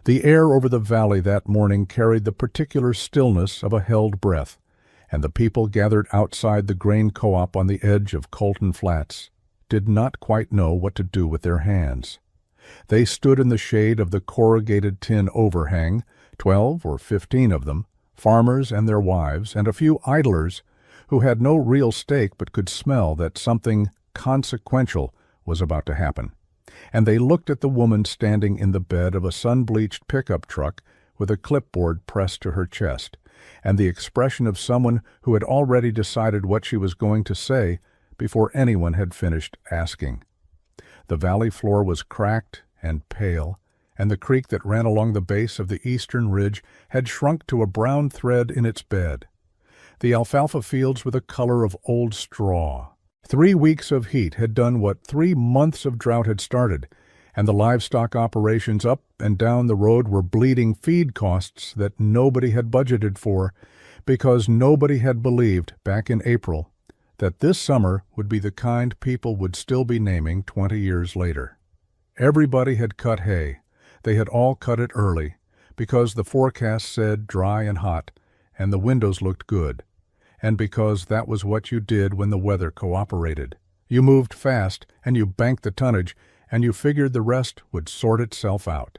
The air over the valley that morning carried the particular stillness of a held breath, and the people gathered outside the grain co-op on the edge of Colton Flats did not quite know what to do with their hands. They stood in the shade of the corrugated tin overhang, 12 or 15 of them, farmers and their wives, and a few idlers who had no real stake but could smell that something consequential was about to happen. And they looked at the woman standing in the bed of a sun-bleached pickup truck with a clipboard pressed to her chest, and the expression of someone who had already decided what she was going to say before anyone had finished asking. The valley floor was cracked and pale, and the creek that ran along the base of the eastern ridge had shrunk to a brown thread in its bed. The alfalfa fields were the color of old straw. 3 weeks of heat had done what 3 months of drought had started, and the livestock operations up and down the road were bleeding feed costs that nobody had budgeted for, because nobody had believed back in April that this summer would be the kind people would still be naming 20 years later. Everybody had cut hay. They had all cut it early, because the forecast said dry and hot, and the windows looked good, and because that was what you did when the weather cooperated. You moved fast, and you banked the tonnage, and you figured the rest would sort itself out.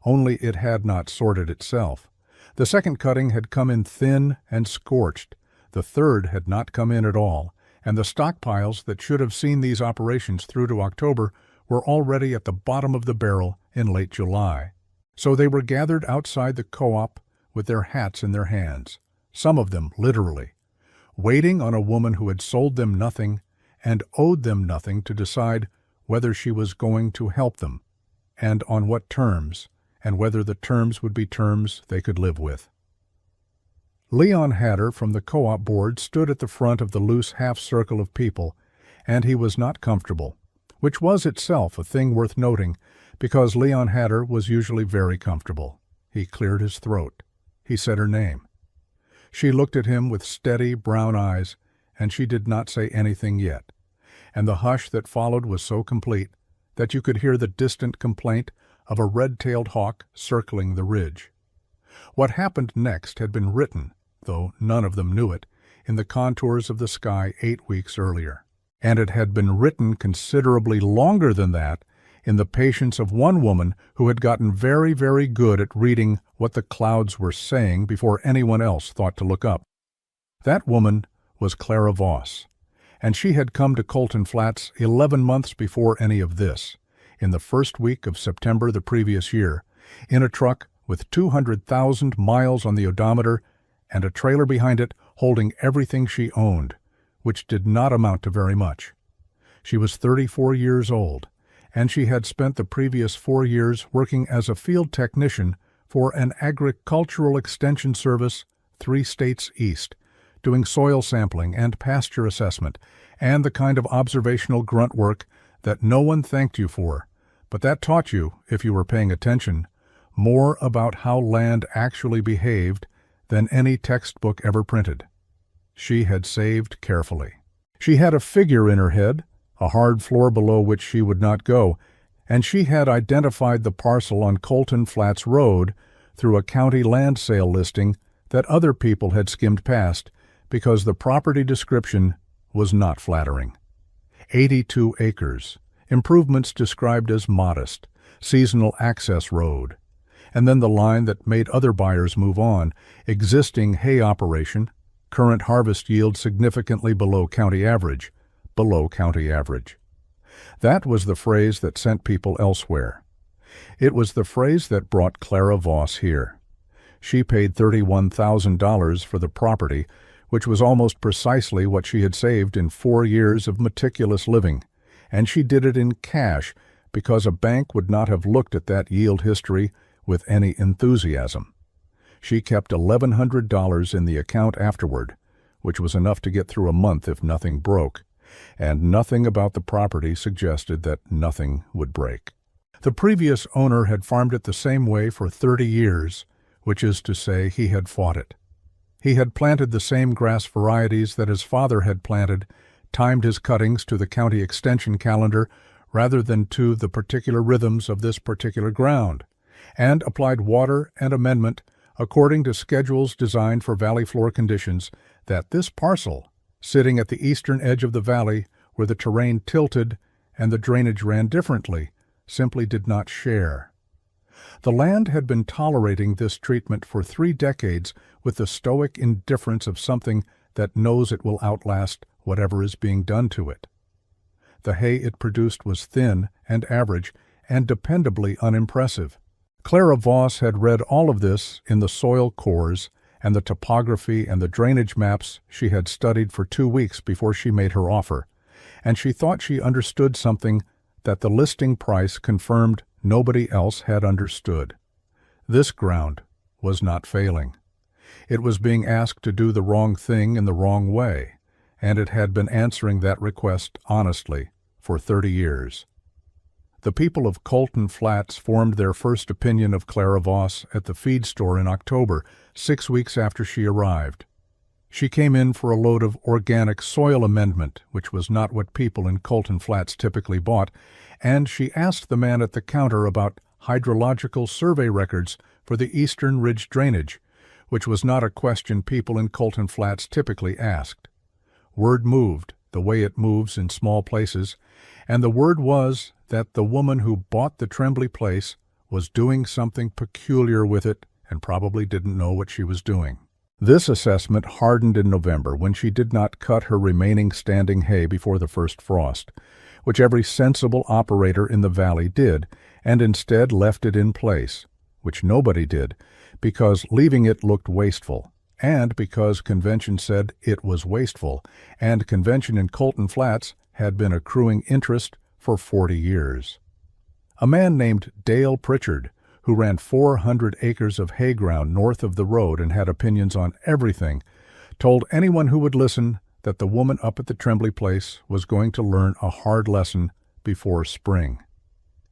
Only it had not sorted itself. The second cutting had come in thin and scorched. The third had not come in at all, and the stockpiles that should have seen these operations through to October were already at the bottom of the barrel in late July. So they were gathered outside the co-op with their hats in their hands, some of them literally, waiting on a woman who had sold them nothing and owed them nothing to decide whether she was going to help them, and on what terms, and whether the terms would be terms they could live with. Leon Hatter from the co-op board stood at the front of the loose half-circle of people, and he was not comfortable, which was itself a thing worth noting, because Leon Hatter was usually very comfortable. He cleared his throat. He said her name. She looked at him with steady brown eyes, and she did not say anything yet, and the hush that followed was so complete that you could hear the distant complaint of a red-tailed hawk circling the ridge. What happened next had been written, though none of them knew it, in the contours of the sky 8 weeks earlier. And it had been written considerably longer than that in the patience of one woman who had gotten very, very good at reading what the clouds were saying before anyone else thought to look up. That woman was Clara Voss, and she had come to Colton Flats 11 months before any of this, in the first week of September the previous year, in a truck with 200,000 miles on the odometer and a trailer behind it holding everything she owned, which did not amount to very much. She was 34 years old, and she had spent the previous 4 years working as a field technician for an agricultural extension service 3 states east, doing soil sampling and pasture assessment, and the kind of observational grunt work that no one thanked you for, but that taught you, if you were paying attention, more about how land actually behaved than any textbook ever printed. She had saved carefully. She had a figure in her head, a hard floor below which she would not go, and she had identified the parcel on Colton Flats Road through a county land sale listing that other people had skimmed past because the property description was not flattering. 82 acres, improvements described as modest, seasonal access road, and then the line that made other buyers move on, existing hay operation, current harvest yield significantly below county average. That was the phrase that sent people elsewhere. It was the phrase that brought Clara Voss here. She paid $31,000 for the property, which was almost precisely what she had saved in 4 years of meticulous living, and she did it in cash because a bank would not have looked at that yield history with any enthusiasm. She kept $1,100 in the account afterward, which was enough to get through a month if nothing broke, and nothing about the property suggested that nothing would break. The previous owner had farmed it the same way for 30 years, which is to say he had fought it. He had planted the same grass varieties that his father had planted, timed his cuttings to the county extension calendar rather than to the particular rhythms of this particular ground, and applied water and amendment according to schedules designed for valley floor conditions, that this parcel, sitting at the eastern edge of the valley where the terrain tilted and the drainage ran differently, simply did not share. The land had been tolerating this treatment for 3 decades with the stoic indifference of something that knows it will outlast whatever is being done to it. The hay it produced was thin and average and dependably unimpressive. Clara Voss had read all of this in the soil cores and the topography and the drainage maps she had studied for 2 weeks before she made her offer, and she thought she understood something that the listing price confirmed nobody else had understood. This ground was not failing. It was being asked to do the wrong thing in the wrong way, and it had been answering that request honestly for 30 years. The people of Colton Flats formed their first opinion of Clara Voss at the feed store in October, 6 weeks after she arrived. She came in for a load of organic soil amendment, which was not what people in Colton Flats typically bought, and she asked the man at the counter about hydrological survey records for the Eastern Ridge drainage, which was not a question people in Colton Flats typically asked. Word moved, the way it moves in small places, and the word was that the woman who bought the Tremblay place was doing something peculiar with it and probably didn't know what she was doing. This assessment hardened in November when she did not cut her remaining standing hay before the first frost, which every sensible operator in the valley did, and instead left it in place, which nobody did, because leaving it looked wasteful, and because convention said it was wasteful, and convention in Colton Flats had been accruing interest for 40 years. A man named Dale Pritchard, who ran 400 acres of hay ground north of the road and had opinions on everything, told anyone who would listen that the woman up at the Tremblay place was going to learn a hard lesson before spring.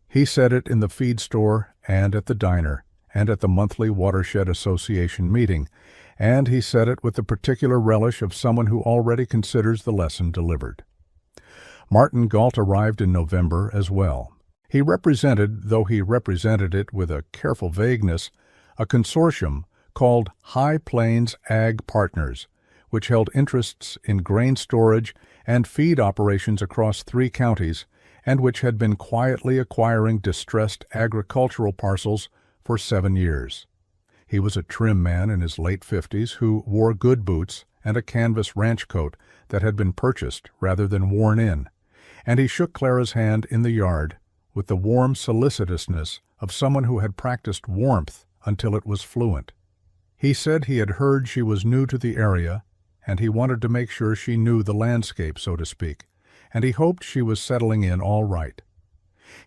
He said it in the feed store and at the diner and at the monthly Watershed Association meeting, and he said it with the particular relish of someone who already considers the lesson delivered. Martin Galt arrived in November as well. He represented, though he represented it with a careful vagueness, a consortium called High Plains Ag Partners, which held interests in grain storage and feed operations across 3 counties, and which had been quietly acquiring distressed agricultural parcels for 7 years. He was a trim man in his late 50s who wore good boots and a canvas ranch coat that had been purchased rather than worn in, and he shook Clara's hand in the yard with the warm solicitousness of someone who had practiced warmth until it was fluent. He said he had heard she was new to the area, and he wanted to make sure she knew the landscape, so to speak, and he hoped she was settling in all right.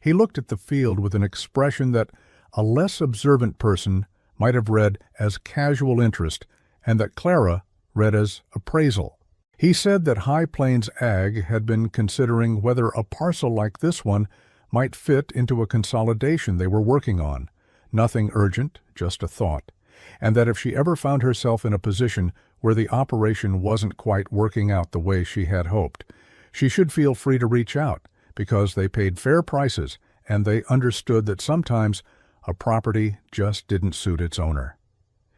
He looked at the field with an expression that a less observant person might have read as casual interest, and that Clara read as appraisal. He said that High Plains Ag had been considering whether a parcel like this one might fit into a consolidation they were working on. Nothing urgent, just a thought. And that if she ever found herself in a position where the operation wasn't quite working out the way she had hoped, she should feel free to reach out, because they paid fair prices and they understood that sometimes a property just didn't suit its owner.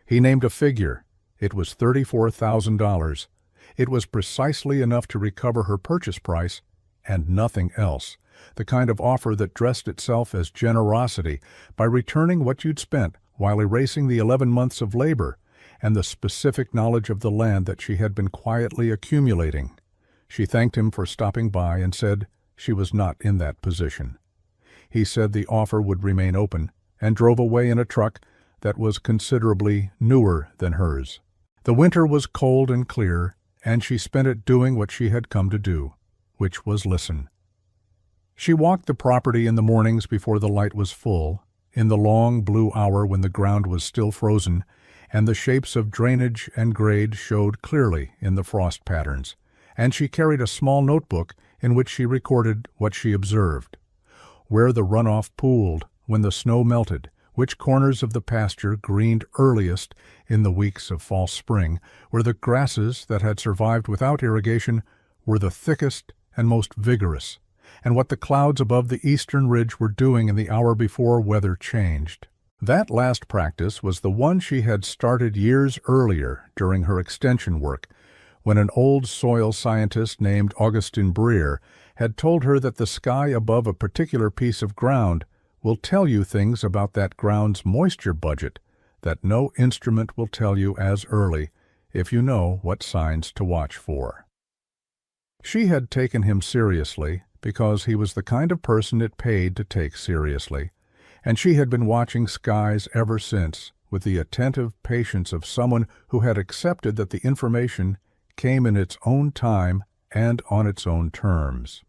He named a figure. It was $34,000. It was precisely enough to recover her purchase price and nothing else, the kind of offer that dressed itself as generosity by returning what you'd spent while erasing the 11 months of labor and the specific knowledge of the land that she had been quietly accumulating. She thanked him for stopping by and said she was not in that position. He said the offer would remain open and drove away in a truck that was considerably newer than hers. The winter was cold and clear, and she spent it doing what she had come to do, which was listen. She walked the property in the mornings before the light was full, in the long blue hour when the ground was still frozen, and the shapes of drainage and grade showed clearly in the frost patterns, and she carried a small notebook in which she recorded what she observed. Where the runoff pooled when the snow melted, which corners of the pasture greened earliest in the weeks of false spring, where the grasses that had survived without irrigation were the thickest and most vigorous, and what the clouds above the eastern ridge were doing in the hour before weather changed. That last practice was the one she had started years earlier during her extension work, when an old soil scientist named Augustin Brier had told her that the sky above a particular piece of ground will tell you things about that ground's moisture budget that no instrument will tell you as early if you know what signs to watch for. She had taken him seriously because he was the kind of person it paid to take seriously, and she had been watching skies ever since with the attentive patience of someone who had accepted that the information came in its own time and on its own terms.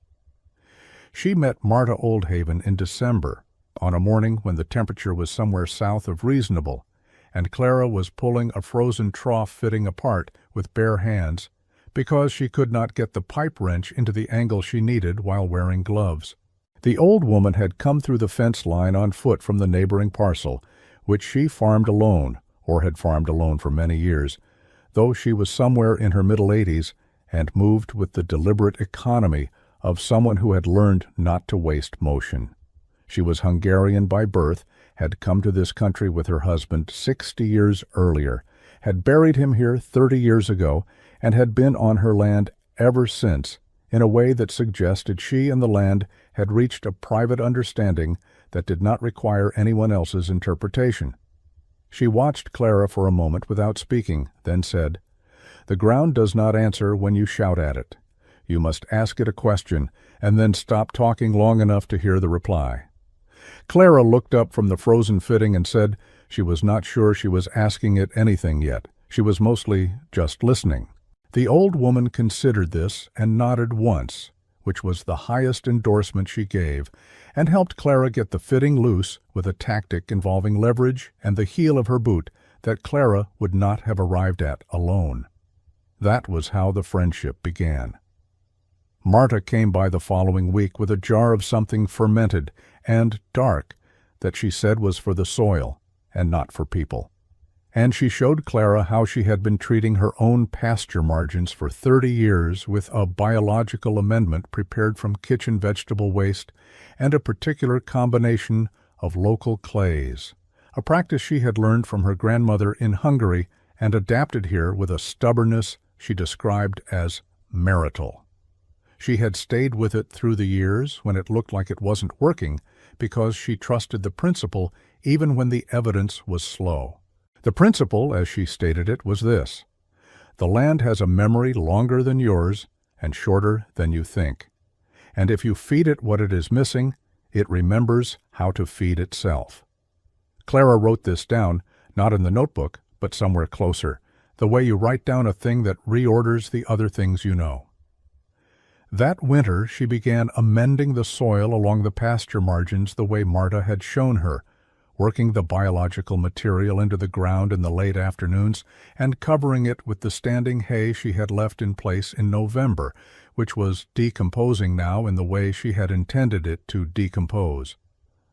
She met Marta Oldhaven in December, on a morning when the temperature was somewhere south of reasonable, and Clara was pulling a frozen trough fitting apart with bare hands because she could not get the pipe wrench into the angle she needed while wearing gloves. The old woman had come through the fence line on foot from the neighboring parcel, which she farmed alone, or had farmed alone for many years, though she was somewhere in her middle 80s and moved with the deliberate economy of someone who had learned not to waste motion. She was Hungarian by birth, had come to this country with her husband 60 years earlier, had buried him here 30 years ago, and had been on her land ever since, in a way that suggested she and the land had reached a private understanding that did not require anyone else's interpretation. She watched Clara for a moment without speaking, then said, "The ground does not answer when you shout at it. You must ask it a question, and then stop talking long enough to hear the reply." Clara looked up from the frozen fitting and said she was not sure she was asking it anything yet. She was mostly just listening. The old woman considered this and nodded once, which was the highest endorsement she gave, and helped Clara get the fitting loose with a tactic involving leverage and the heel of her boot that Clara would not have arrived at alone. That was how the friendship began. Marta came by the following week with a jar of something fermented and dark that she said was for the soil and not for people. And she showed Clara how she had been treating her own pasture margins for 30 years with a biological amendment prepared from kitchen vegetable waste and a particular combination of local clays, a practice she had learned from her grandmother in Hungary and adapted here with a stubbornness she described as marital. She had stayed with it through the years when it looked like it wasn't working because she trusted the principle even when the evidence was slow. The principle, as she stated it, was this: the land has a memory longer than yours and shorter than you think, and if you feed it what it is missing, it remembers how to feed itself. Clara wrote this down, not in the notebook, but somewhere closer, the way you write down a thing that reorders the other things you know. That winter she began amending the soil along the pasture margins the way Marta had shown her, working the biological material into the ground in the late afternoons and covering it with the standing hay she had left in place in November, which was decomposing now in the way she had intended it to decompose,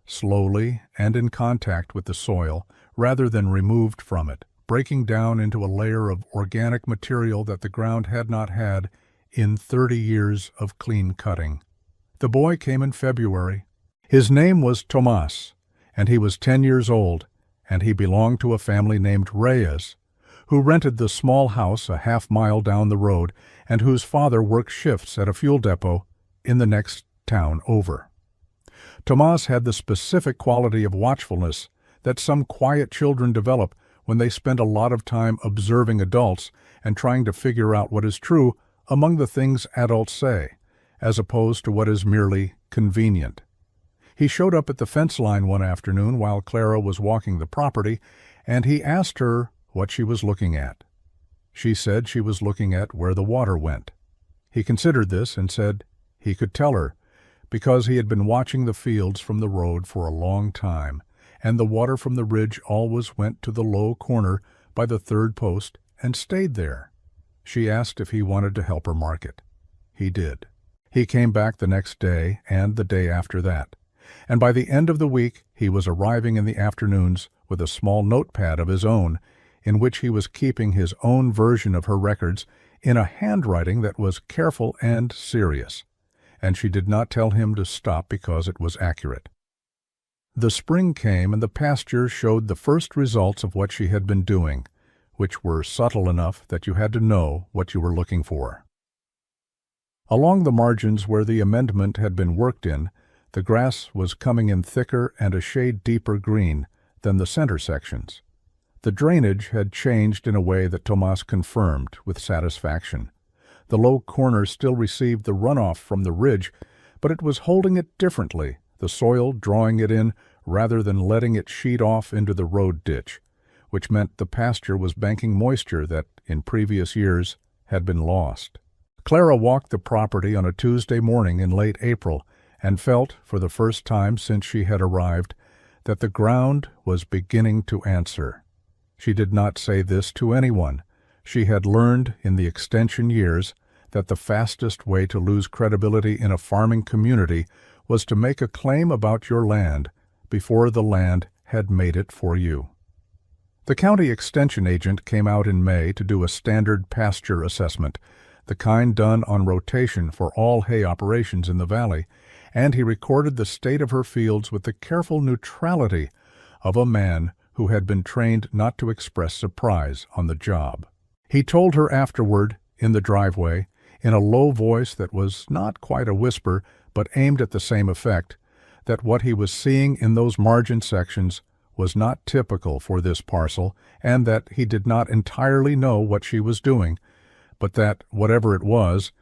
slowly and in contact with the soil rather than removed from it, breaking down into a layer of organic material that the ground had not had in 30 years of clean cutting. The boy came in February. His name was Tomas, and he was 10 years old, and he belonged to a family named Reyes, who rented the small house a half-mile down the road and whose father worked shifts at a fuel depot in the next town over. Tomas had the specific quality of watchfulness that some quiet children develop when they spend a lot of time observing adults and trying to figure out what is true among the things adults say, as opposed to what is merely convenient. He showed up at the fence line one afternoon while Clara was walking the property, and he asked her what she was looking at. She said she was looking at where the water went. He considered this and said he could tell her, because he had been watching the fields from the road for a long time, and the water from the ridge always went to the low corner by the third post and stayed there. She asked if he wanted to help her mark it. He did. He came back the next day and the day after that, and by the end of the week he was arriving in the afternoons with a small notepad of his own, in which he was keeping his own version of her records in a handwriting that was careful and serious, and she did not tell him to stop because it was accurate. The spring came and the pasture showed the first results of what she had been doing, which were subtle enough that you had to know what you were looking for. Along the margins where the amendment had been worked in, the grass was coming in thicker and a shade deeper green than the center sections. The drainage had changed in a way that Tomas confirmed with satisfaction. The low corner still received the runoff from the ridge, but it was holding it differently, the soil drawing it in rather than letting it sheet off into the road ditch, which meant the pasture was banking moisture that, in previous years, had been lost. Clara walked the property on a Tuesday morning in late April and felt, for the first time since she had arrived, that the ground was beginning to answer. She did not say this to anyone. She had learned in the extension years that the fastest way to lose credibility in a farming community was to make a claim about your land before the land had made it for you. The county extension agent came out in May to do a standard pasture assessment, the kind done on rotation for all hay operations in the valley, and he recorded the state of her fields with the careful neutrality of a man who had been trained not to express surprise on the job. He told her afterward, in the driveway, in a low voice that was not quite a whisper but aimed at the same effect, that what he was seeing in those margin sections was not typical for this parcel, and that he did not entirely know what she was doing, but that, whatever it was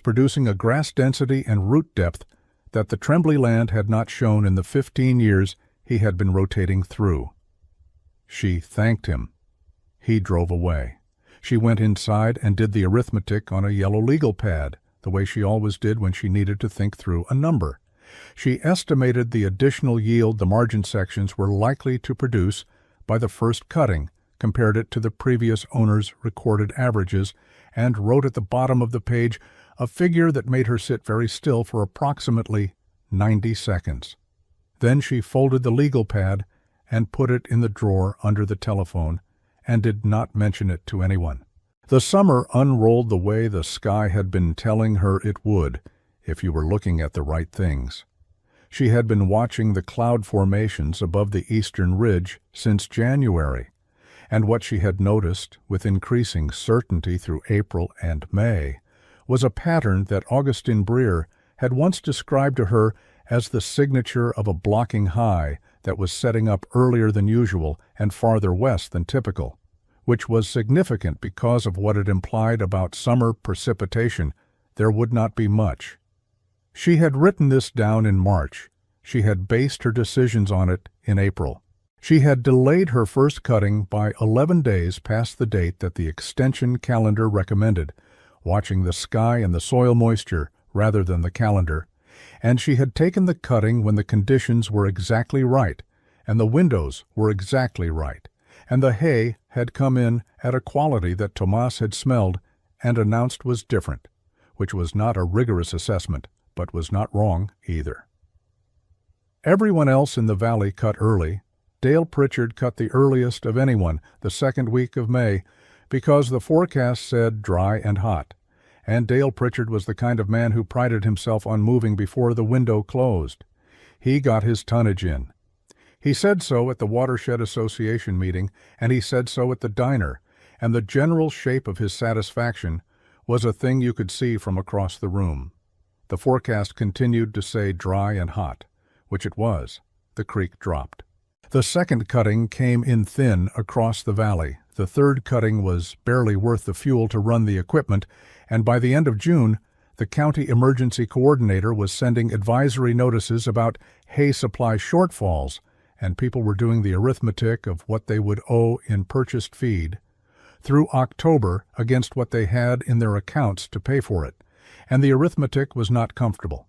producing a grass density and root depth that the Tremblay land had not shown in the 15 years he had been rotating through. She thanked him. He drove away. She went inside and did the arithmetic on a yellow legal pad, the way she always did when she needed to think through a number. She estimated the additional yield the margin sections were likely to produce by the first cutting, compared it to the previous owner's recorded averages, and wrote at the bottom of the page a figure that made her sit very still for approximately 90 seconds. Then she folded the legal pad and put it in the drawer under the telephone, and did not mention it to anyone. The summer unrolled the way the sky had been telling her it would, if you were looking at the right things. She had been watching the cloud formations above the eastern ridge since January, and what she had noticed, with increasing certainty through April and May, was a pattern that Augustine Breer had once described to her as the signature of a blocking high that was setting up earlier than usual and farther west than typical, which was significant because of what it implied about summer precipitation. There would not be much. She had written this down in March. She had based her decisions on it in April. She had delayed her first cutting by 11 days past the date that the extension calendar recommended, watching the sky and the soil moisture rather than the calendar, and she had taken the cutting when the conditions were exactly right, and the windows were exactly right, and the hay had come in at a quality that Tomas had smelled and announced was different, which was not a rigorous assessment, but was not wrong either. Everyone else in the valley cut early. Dale Pritchard cut the earliest of anyone, the second week of May, because the forecast said dry and hot, and Dale Pritchard was the kind of man who prided himself on moving before the window closed. He got his tonnage in. He said so at the Watershed Association meeting, and he said so at the diner, and the general shape of his satisfaction was a thing you could see from across the room. The forecast continued to say dry and hot, which it was. The creek dropped. The second cutting came in thin across the valley. The third cutting was barely worth the fuel to run the equipment, and by the end of June, the county emergency coordinator was sending advisory notices about hay supply shortfalls, and people were doing the arithmetic of what they would owe in purchased feed through October against what they had in their accounts to pay for it, and the arithmetic was not comfortable.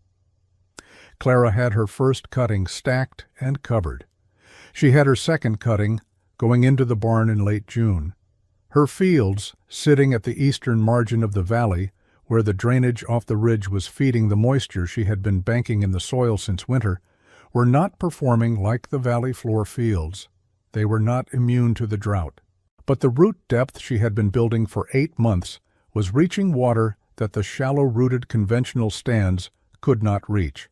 Clara had her first cutting stacked and covered. She had her second cutting going into the barn in late June. Her fields, sitting at the eastern margin of the valley, where the drainage off the ridge was feeding the moisture she had been banking in the soil since winter, were not performing like the valley floor fields. They were not immune to the drought. But the root depth she had been building for 8 months was reaching water that the shallow-rooted conventional stands could not reach.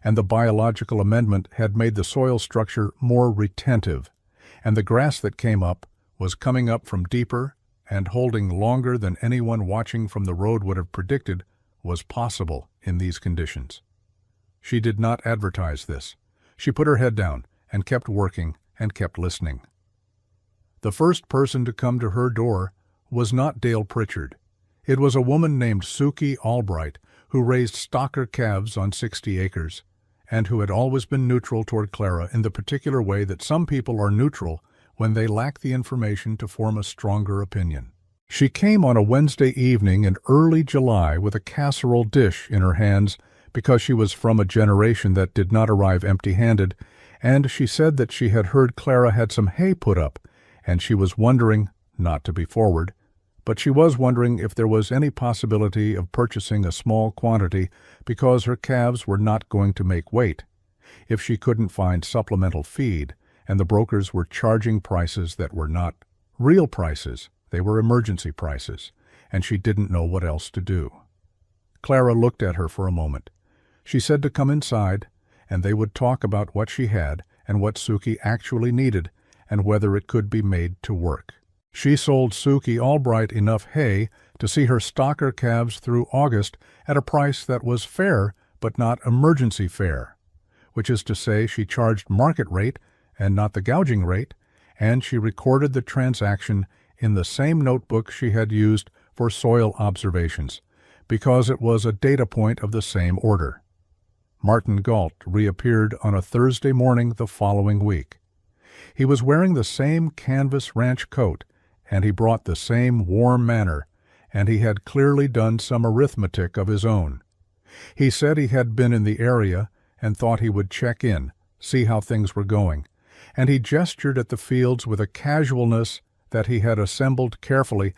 and the biological amendment had made the soil structure more retentive, and the grass that came up was coming up from deeper and holding longer than anyone watching from the road would have predicted was possible in these conditions. She did not advertise this. She put her head down and kept working and kept listening. The first person to come to her door was not Dale Pritchard. It was a woman named Suki Albright, who raised stocker calves on 60 acres, and who had always been neutral toward Clara in the particular way that some people are neutral when they lack the information to form a stronger opinion. She came on a Wednesday evening in early July with a casserole dish in her hands because she was from a generation that did not arrive empty-handed, and she said that she had heard Clara had some hay put up, and she was wondering, not to be forward, but she was wondering if there was any possibility of purchasing a small quantity because her calves were not going to make weight, if she couldn't find supplemental feed, and the brokers were charging prices that were not real prices, they were emergency prices, and she didn't know what else to do. Clara looked at her for a moment. She said to come inside, and they would talk about what she had and what Suki actually needed and whether it could be made to work. She sold Suki Albright enough hay to see her stocker calves through August at a price that was fair but not emergency fair, which is to say she charged market rate and not the gouging rate, and she recorded the transaction in the same notebook she had used for soil observations, because it was a data point of the same order. Martin Galt reappeared on a Thursday morning the following week. He was wearing the same canvas ranch coat, and he brought the same warm manner, and he had clearly done some arithmetic of his own. He said he had been in the area and thought he would check in, see how things were going, and he gestured at the fields with a casualness that he had assembled carefully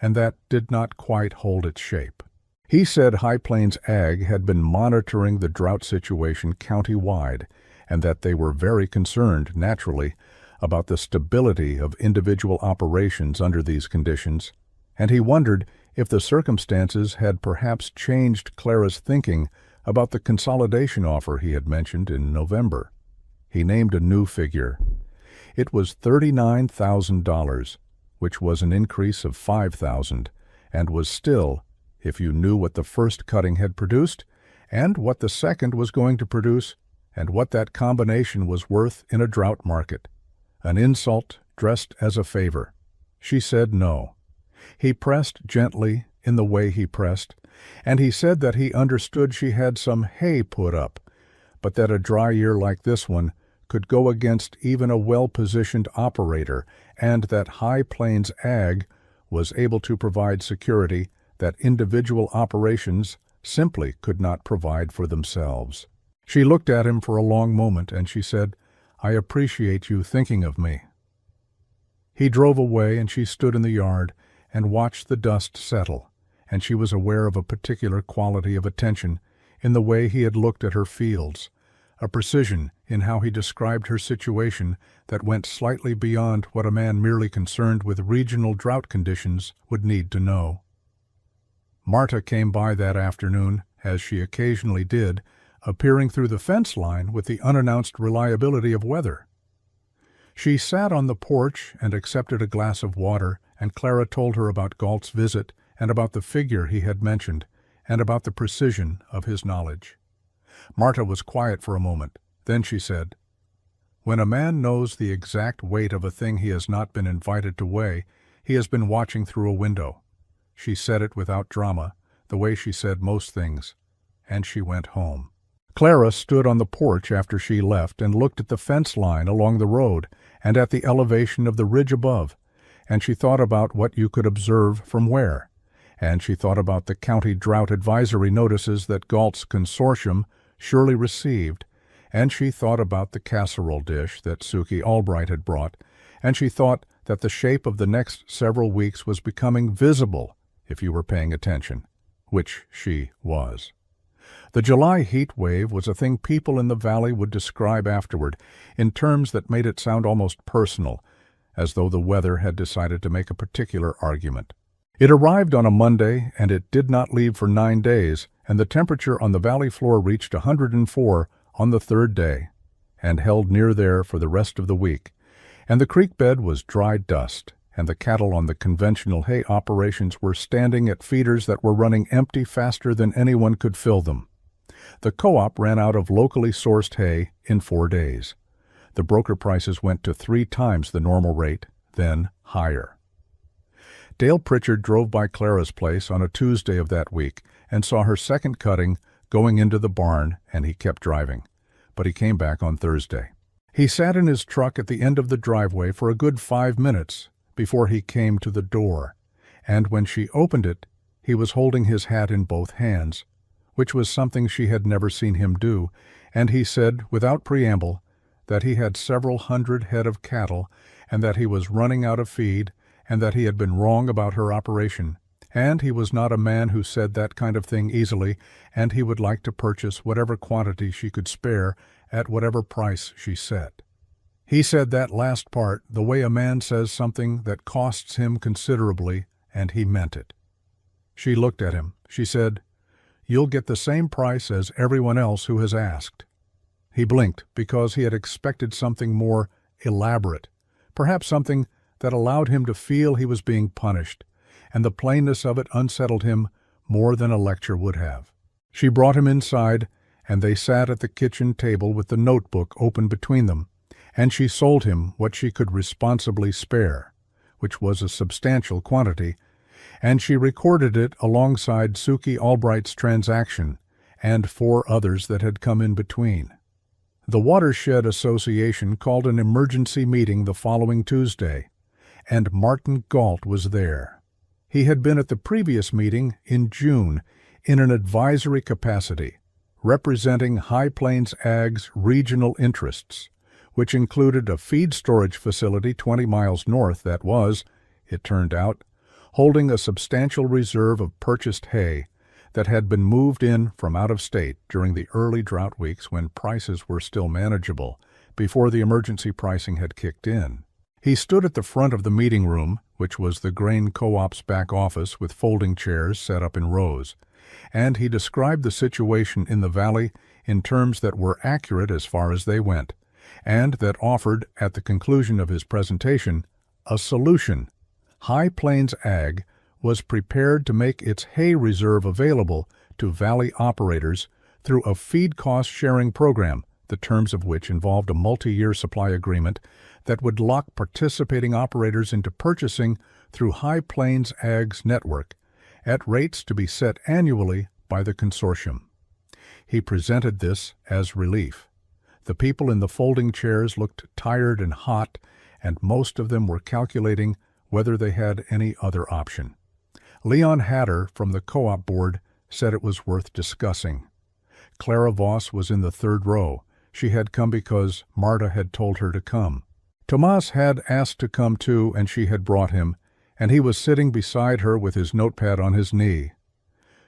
and that did not quite hold its shape. He said High Plains Ag had been monitoring the drought situation county-wide, and that they were very concerned, naturally, about the stability of individual operations under these conditions, and he wondered if the circumstances had perhaps changed Clara's thinking about the consolidation offer he had mentioned in November. He named a new figure. It was $39,000, which was an increase of $5,000, and was still, if you knew what the first cutting had produced, and what the second was going to produce, and what that combination was worth in a drought market. An insult dressed as a favor. She said no. He pressed gently in the way he pressed, and he said that he understood she had some hay put up, but that a dry year like this one could go against even a well-positioned operator, and that High Plains Ag was able to provide security that individual operations simply could not provide for themselves. She looked at him for a long moment, and she said, "I appreciate you thinking of me." He drove away, and she stood in the yard and watched the dust settle, and she was aware of a particular quality of attention in the way he had looked at her fields, a precision in how he described her situation that went slightly beyond what a man merely concerned with regional drought conditions would need to know. Marta came by that afternoon, as she occasionally did, appearing through the fence line with the unannounced reliability of weather. She sat on the porch and accepted a glass of water, and Clara told her about Galt's visit and about the figure he had mentioned and about the precision of his knowledge. Marta was quiet for a moment. Then she said, "When a man knows the exact weight of a thing he has not been invited to weigh, he has been watching through a window." She said it without drama, the way she said most things, and she went home. Clara stood on the porch after she left and looked at the fence line along the road and at the elevation of the ridge above, and she thought about what you could observe from where, and she thought about the county drought advisory notices that Galt's consortium surely received, and she thought about the casserole dish that Suki Albright had brought, and she thought that the shape of the next several weeks was becoming visible if you were paying attention, which she was. The July heat wave was a thing people in the valley would describe afterward in terms that made it sound almost personal, as though the weather had decided to make a particular argument. It arrived on a Monday, and it did not leave for 9 days, and the temperature on the valley floor reached 104 on the third day, and held near there for the rest of the week, and the creek bed was dry dust, and the cattle on the conventional hay operations were standing at feeders that were running empty faster than anyone could fill them. The co-op ran out of locally sourced hay in 4 days. The broker prices went to 3 times the normal rate, then higher. Dale Pritchard drove by Clara's place on a Tuesday of that week and saw her second cutting going into the barn, and he kept driving. But he came back on Thursday. He sat in his truck at the end of the driveway for a good 5 minutes before he came to the door, and when she opened it, he was holding his hat in both hands, which was something she had never seen him do, and he said, without preamble, that he had several hundred head of cattle, and that he was running out of feed, and that he had been wrong about her operation, and he was not a man who said that kind of thing easily, and he would like to purchase whatever quantity she could spare at whatever price she set. He said that last part the way a man says something that costs him considerably, and he meant it. She looked at him. She said, "You'll get the same price as everyone else who has asked." He blinked because he had expected something more elaborate, perhaps something that allowed him to feel he was being punished, and the plainness of it unsettled him more than a lecture would have. She brought him inside, and they sat at the kitchen table with the notebook open between them, and she sold him what she could responsibly spare, which was a substantial quantity, and she recorded it alongside Suki Albright's transaction and 4 others that had come in between. The Watershed Association called an emergency meeting the following Tuesday, and Martin Galt was there. He had been at the previous meeting in June in an advisory capacity, representing High Plains Ag's regional interests, which included a feed storage facility 20 miles north that was, it turned out, holding a substantial reserve of purchased hay that had been moved in from out of state during the early drought weeks when prices were still manageable, before the emergency pricing had kicked in. He stood at the front of the meeting room, which was the grain co-op's back office with folding chairs set up in rows, and he described the situation in the valley in terms that were accurate as far as they went, and that offered, at the conclusion of his presentation, a solution. High Plains Ag was prepared to make its hay reserve available to valley operators through a feed cost-sharing program, the terms of which involved a multi-year supply agreement that would lock participating operators into purchasing through High Plains Ag's network at rates to be set annually by the consortium. He presented this as relief. The people in the folding chairs looked tired and hot, and most of them were calculating whether they had any other option. Leon Hatter from the co-op board said it was worth discussing. Clara Voss was in the 3rd row. She had come because Marta had told her to come. Tomas had asked to come too, and she had brought him, and he was sitting beside her with his notepad on his knee.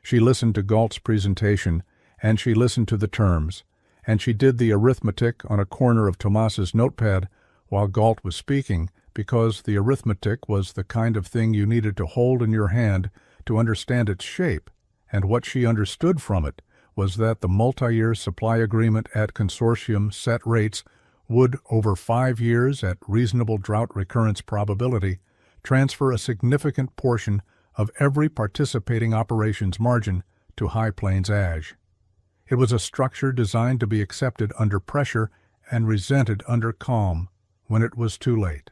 She listened to Galt's presentation, and she listened to the terms, and she did the arithmetic on a corner of Tomas's notepad while Galt was speaking, because the arithmetic was the kind of thing you needed to hold in your hand to understand its shape, and what she understood from it was that the multi-year supply agreement at consortium set rates would, over 5 years at reasonable drought recurrence probability, transfer a significant portion of every participating operation's margin to High Plains Ag. It was a structure designed to be accepted under pressure and resented under calm when it was too late.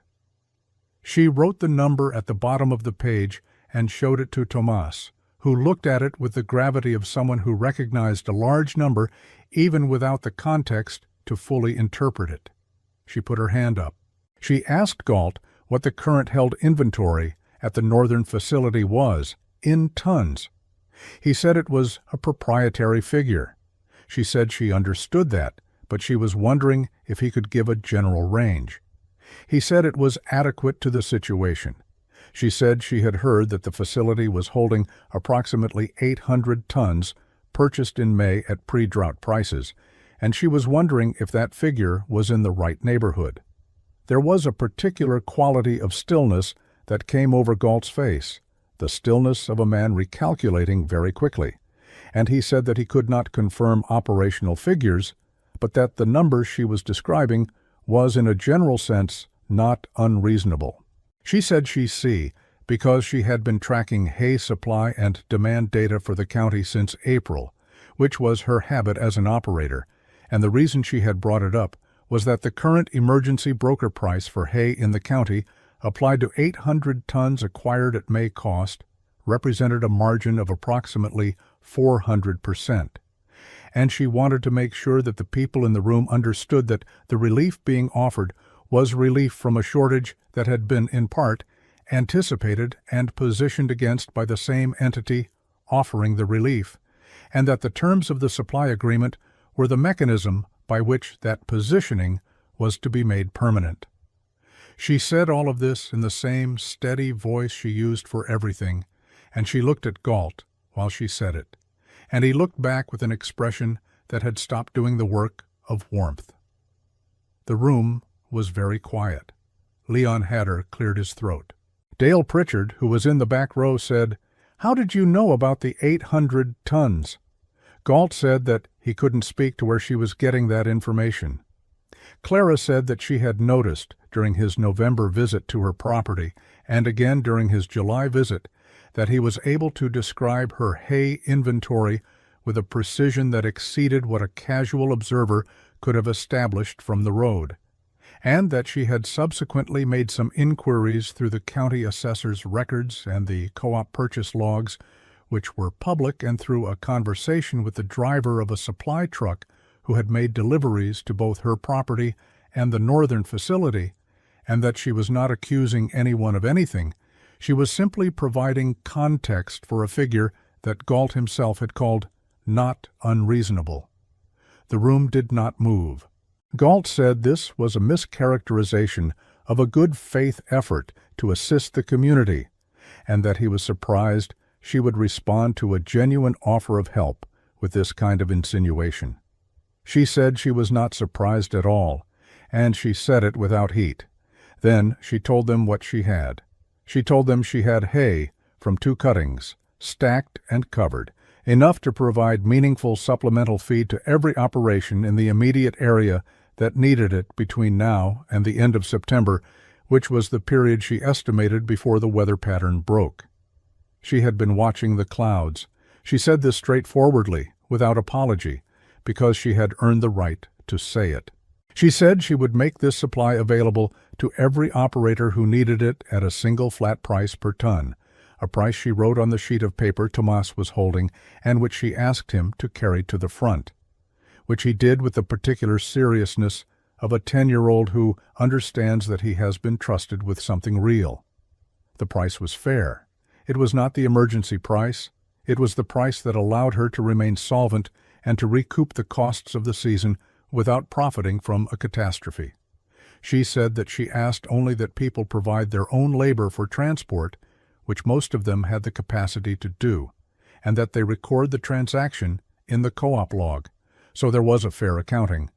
She wrote the number at the bottom of the page and showed it to Tomas, who looked at it with the gravity of someone who recognized a large number even without the context to fully interpret it. She put her hand up. She asked Galt what the current held inventory at the northern facility was, in tons. He said it was a proprietary figure. She said she understood that, but she was wondering if he could give a general range. He said it was adequate to the situation. She said she had heard that the facility was holding approximately 800 tons purchased in May at pre-drought prices, and she was wondering if that figure was in the right neighborhood. There was a particular quality of stillness that came over Galt's face, the stillness of a man recalculating very quickly, and he said that he could not confirm operational figures, but that the number she was describing was, in a general sense, not unreasonable. She said because she had been tracking hay supply and demand data for the county since April, which was her habit as an operator, and the reason she had brought it up was that the current emergency broker price for hay in the county, applied to 800 tons acquired at May cost, represented a margin of approximately 400%. And she wanted to make sure that the people in the room understood that the relief being offered was relief from a shortage that had been, in part, anticipated and positioned against by the same entity offering the relief, and that the terms of the supply agreement were the mechanism by which that positioning was to be made permanent. She said all of this in the same steady voice she used for everything, and she looked at Galt while she said it, and he looked back with an expression that had stopped doing the work of warmth. The room was very quiet. Leon Hatter cleared his throat. Dale Pritchard, who was in the back row, said, "How did you know about the 800 tons?" Galt said that he couldn't speak to where she was getting that information. Clara said that she had noticed during his November visit to her property and again during his July visit that he was able to describe her hay inventory with a precision that exceeded what a casual observer could have established from the road, and that she had subsequently made some inquiries through the county assessor's records and the co-op purchase logs, which were public, and through a conversation with the driver of a supply truck who had made deliveries to both her property and the northern facility, and that she was not accusing anyone of anything. She was simply providing context for a figure that Galt himself had called not unreasonable. The room did not move. Galt said this was a mischaracterization of a good faith effort to assist the community, and that he was surprised she would respond to a genuine offer of help with this kind of insinuation. She said she was not surprised at all, and she said it without heat. Then she told them what she had. She told them she had hay from 2 cuttings, stacked and covered, enough to provide meaningful supplemental feed to every operation in the immediate area that needed it between now and the end of September, which was the period she estimated before the weather pattern broke. She had been watching the clouds. She said this straightforwardly, without apology, because she had earned the right to say it. She said she would make this supply available to every operator who needed it at a single flat price per ton, a price she wrote on the sheet of paper Tomas was holding and which she asked him to carry to the front, which he did with the particular seriousness of a 10-year-old who understands that he has been trusted with something real. The price was fair. It was not the emergency price. It was the price that allowed her to remain solvent and to recoup the costs of the season without profiting from a catastrophe. She said that she asked only that people provide their own labor for transport, which most of them had the capacity to do, and that they record the transaction in the co-op log, so there was a fair accounting.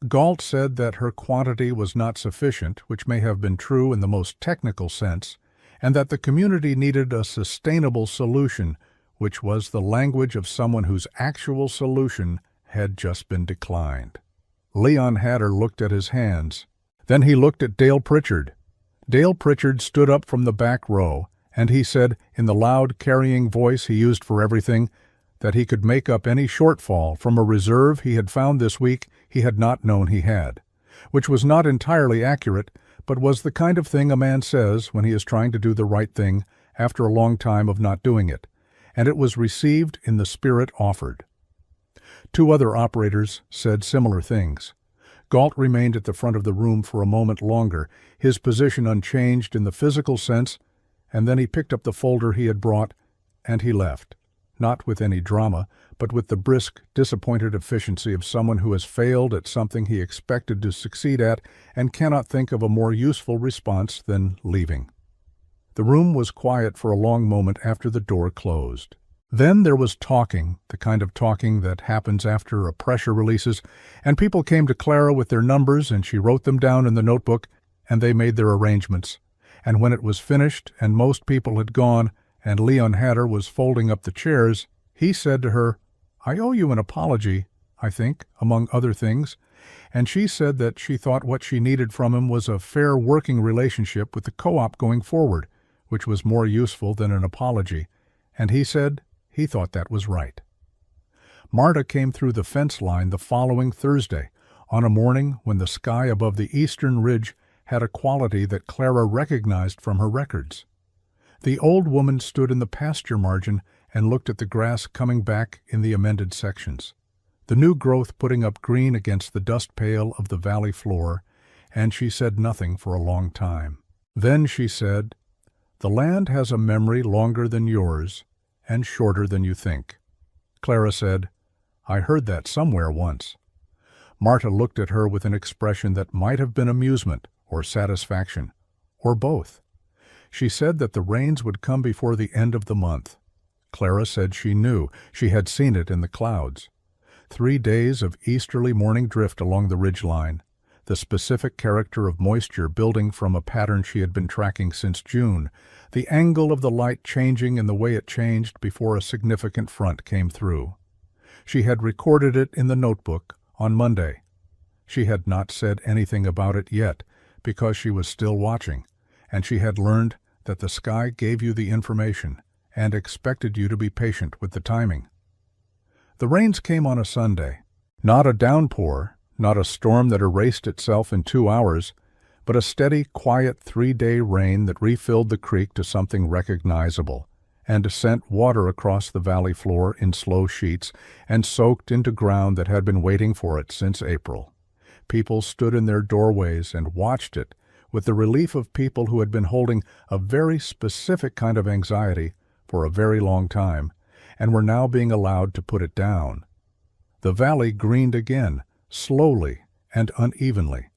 Galt said that her quantity was not sufficient, which may have been true in the most technical sense, and that the community needed a sustainable solution, which was the language of someone whose actual solution had just been declined. Leon Hatter looked at his hands. Then he looked at Dale Pritchard. Dale Pritchard stood up from the back row, and he said, in the loud, carrying voice he used for everything, that he could make up any shortfall from a reserve he had found this week he had not known he had, which was not entirely accurate, but was the kind of thing a man says when he is trying to do the right thing after a long time of not doing it, and it was received in the spirit offered. 2 other operators said similar things. Galt remained at the front of the room for a moment longer, his position unchanged in the physical sense, and then he picked up the folder he had brought, and he left, not with any drama, but with the brisk, disappointed efficiency of someone who has failed at something he expected to succeed at and cannot think of a more useful response than leaving. The room was quiet for a long moment after the door closed. Then there was talking, the kind of talking that happens after a pressure releases, and people came to Clara with their numbers, and she wrote them down in the notebook, and they made their arrangements. And when it was finished and most people had gone, and Leon Hatter was folding up the chairs, he said to her, "I owe you an apology. I think, among other things, and she said that she thought what she needed from him was a fair working relationship with the co-op going forward, which was more useful than an apology, and he said he thought that was right. Marta came through the fence line the following Thursday, on a morning when the sky above the eastern ridge had a quality that Clara recognized from her records. The old woman stood in the pasture margin and looked at the grass coming back in the amended sections, the new growth putting up green against the dust pail of the valley floor, and she said nothing for a long time. Then she said, "The land has a memory longer than yours and shorter than you think." Clara said, "I heard that somewhere once." Marta looked at her with an expression that might have been amusement or satisfaction, or both. She said that the rains would come before the end of the month. Clara said she knew. She had seen it in the clouds. 3 days of easterly morning drift along the ridge line, the specific character of moisture building from a pattern she had been tracking since June, the angle of the light changing in the way it changed before a significant front came through. She had recorded it in the notebook on Monday. She had not said anything about it yet because she was still watching, and she had learned that the sky gave you the information and expected you to be patient with the timing. The rains came on a Sunday. Not a downpour, not a storm that erased itself in 2 hours, but a steady, quiet 3-day rain that refilled the creek to something recognizable, and sent water across the valley floor in slow sheets and soaked into ground that had been waiting for it since April. People stood in their doorways and watched it with the relief of people who had been holding a very specific kind of anxiety for a very long time and were now being allowed to put it down. The valley greened again, slowly and unevenly,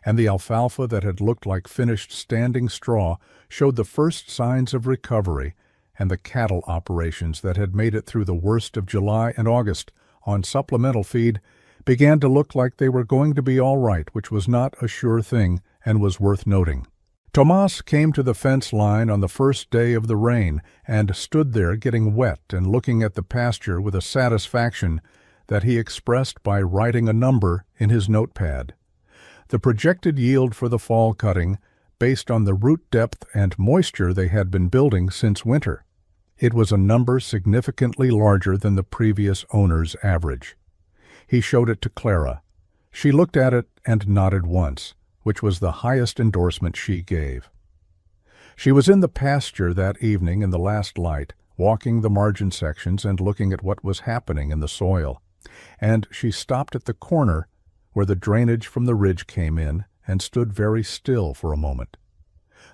and the alfalfa that had looked like finished standing straw showed the first signs of recovery, and the cattle operations that had made it through the worst of July and August on supplemental feed began to look like they were going to be all right, which was not a sure thing and was worth noting. Tomas came to the fence line on the first day of the rain and stood there getting wet and looking at the pasture with a satisfaction that he expressed by writing a number in his notepad. The projected yield for the fall cutting, based on the root depth and moisture they had been building since winter. It was a number significantly larger than the previous owner's average. He showed it to Clara. She looked at it and nodded once, which was the highest endorsement she gave. She was in the pasture that evening in the last light, walking the margin sections and looking at what was happening in the soil, and she stopped at the corner where the drainage from the ridge came in and stood very still for a moment.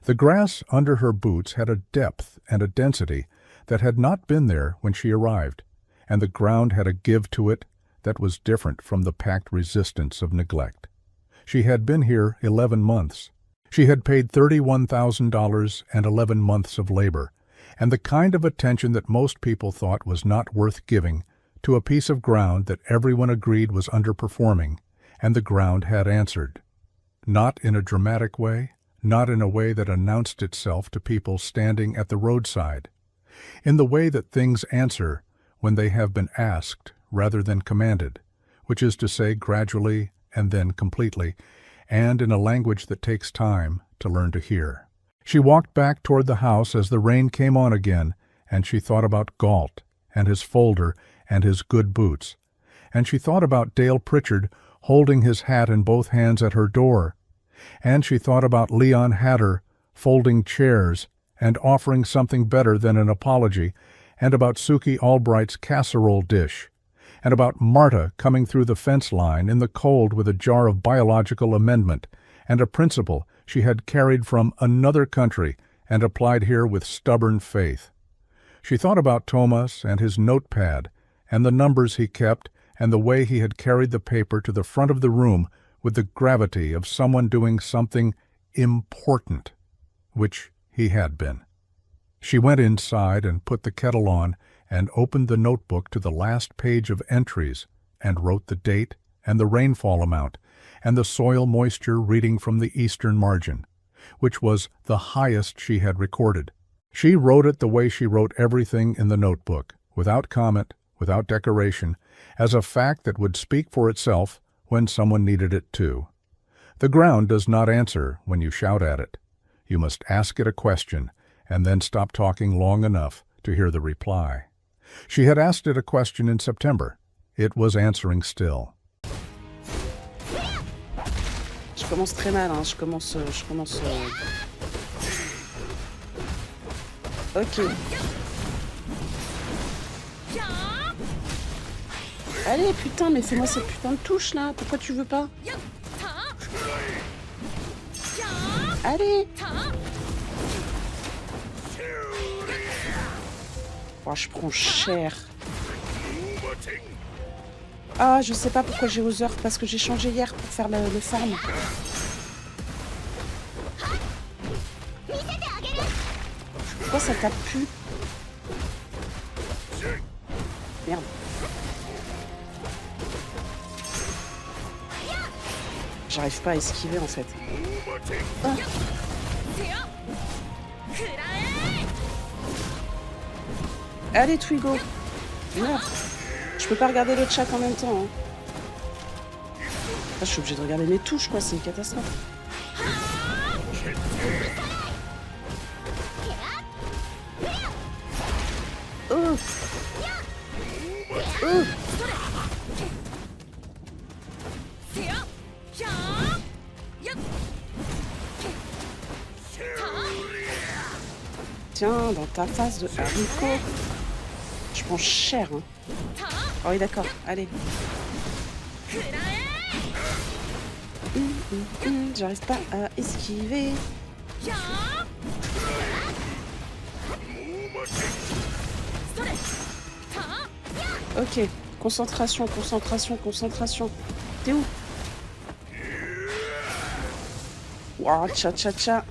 The grass under her boots had a depth and a density that had not been there when she arrived, and the ground had a give to it that was different from the packed resistance of neglect. She had been here 11 months. She had paid $31,000 and 11 months of labor, and the kind of attention that most people thought was not worth giving to a piece of ground that everyone agreed was underperforming, and the ground had answered. Not in a dramatic way, not in a way that announced itself to people standing at the roadside. In the way that things answer when they have been asked rather than commanded, which is to say gradually and then completely, and in a language that takes time to learn to hear. She walked back toward the house as the rain came on again, and she thought about Galt and his folder and his good boots, and she thought about Dale Pritchard holding his hat in both hands at her door, and she thought about Leon Hatter folding chairs and offering something better than an apology, and about Suki Albright's casserole dish, and about Marta coming through the fence line in the cold with a jar of biological amendment, and a principle she had carried from another country and applied here with stubborn faith. She thought about Tomas and his notepad, and the numbers he kept, and the way he had carried the paper to the front of the room with the gravity of someone doing something important, which he had been. She went inside and put the kettle on and opened the notebook to the last page of entries and wrote the date and the rainfall amount and the soil moisture reading from the eastern margin, which was the highest she had recorded. She wrote it the way she wrote everything in the notebook, without comment, without decoration, as a fact that would speak for itself when someone needed it too. The ground does not answer when you shout at it. You must ask it a question and then stop talking long enough to hear the reply. She had asked it a question in September. It was answering still. Je commence très mal, hein. Je commence. Ok. Allez, putain, mais fais-moi cette putain de touche là. Pourquoi tu veux pas? Allez. Oh, je prends cher. Ah, je sais pas pourquoi j'ai Other, parce que j'ai changé hier pour faire le farm. Pourquoi ça tape plus? Merde. J'arrive pas à esquiver en fait. Ah. Allez, Twigo. Merde. Je peux pas regarder le chat en même temps. Hein. Ah, je suis obligée de regarder mes touches, quoi. C'est une catastrophe. Oh. Oh. Tiens, dans ta face de haricot. Je prends cher, hein. Oh oui, d'accord, allez. J'arrive pas à esquiver. Ok, concentration, concentration, concentration. T'es où? Wow, tcha tcha tcha.